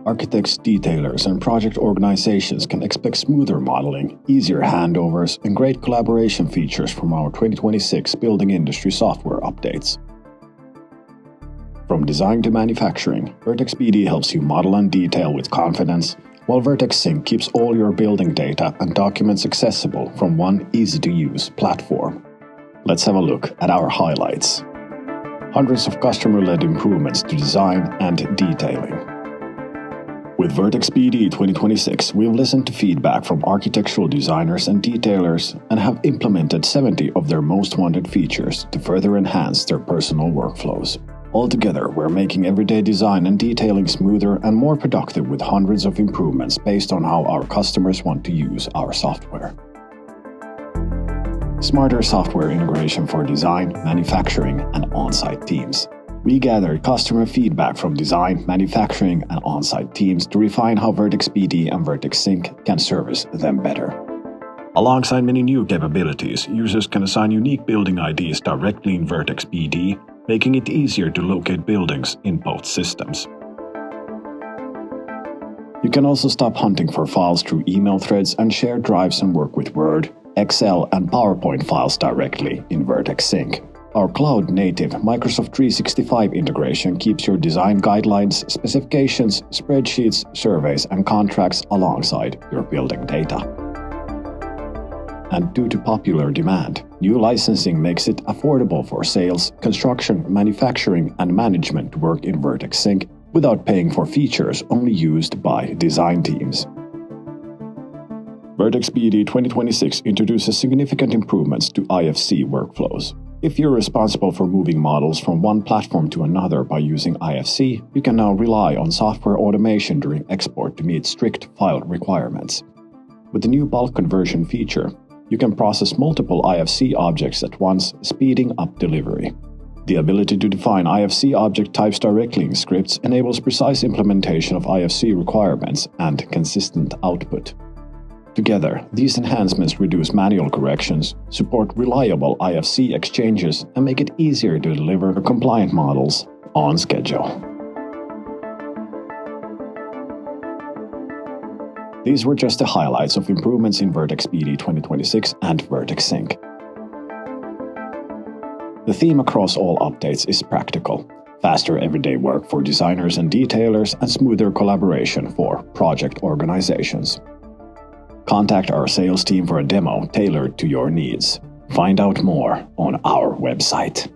Architects, detailers, and project organizations can expect smoother modeling, easier handovers, and great collaboration features from our 2026 building industry software updates. From design to manufacturing, Vertex BD helps you model and detail with confidence, while Vertex Sync keeps all your building data and documents accessible from one easy-to-use platform. Let's have a look at our highlights. Hundreds of customer-led improvements to design and detailing. With Vertex BD 2026, we've listened to feedback from architectural designers and detailers and have implemented 70 of their most wanted features to further enhance their personal workflows. Altogether, we're making everyday design and detailing smoother and more productive with hundreds of improvements based on how our customers want to use our software. Smarter software integration for design, manufacturing, and on-site teams. We gathered customer feedback from design, manufacturing, and on-site teams to refine how Vertex BD and Vertex Sync can service them better. Alongside many new capabilities, users can assign unique building IDs directly in Vertex BD, making it easier to locate buildings in both systems. You can also stop hunting for files through email threads and share drives and work with Word, Excel, and PowerPoint files directly in Vertex Sync. Our cloud-native Microsoft 365 integration keeps your design guidelines, specifications, spreadsheets, surveys, and contracts alongside your building data. And due to popular demand, new licensing makes it affordable for sales, construction, manufacturing, and management to work in Vertex Sync without paying for features only used by design teams. Vertex BD 2026 introduces significant improvements to IFC workflows. If you're responsible for moving models from one platform to another by using IFC, you can now rely on software automation during export to meet strict file requirements. With the new bulk conversion feature, you can process multiple IFC objects at once, speeding up delivery. The ability to define IFC object types directly in scripts enables precise implementation of IFC requirements and consistent output. Together, these enhancements reduce manual corrections, support reliable IFC exchanges, and make it easier to deliver compliant models on schedule. These were just the highlights of improvements in Vertex BD 2026 and Vertex Sync. The theme across all updates is practical: faster everyday work for designers and detailers, and smoother collaboration for project organizations. Contact our sales team for a demo tailored to your needs. Find out more on our website.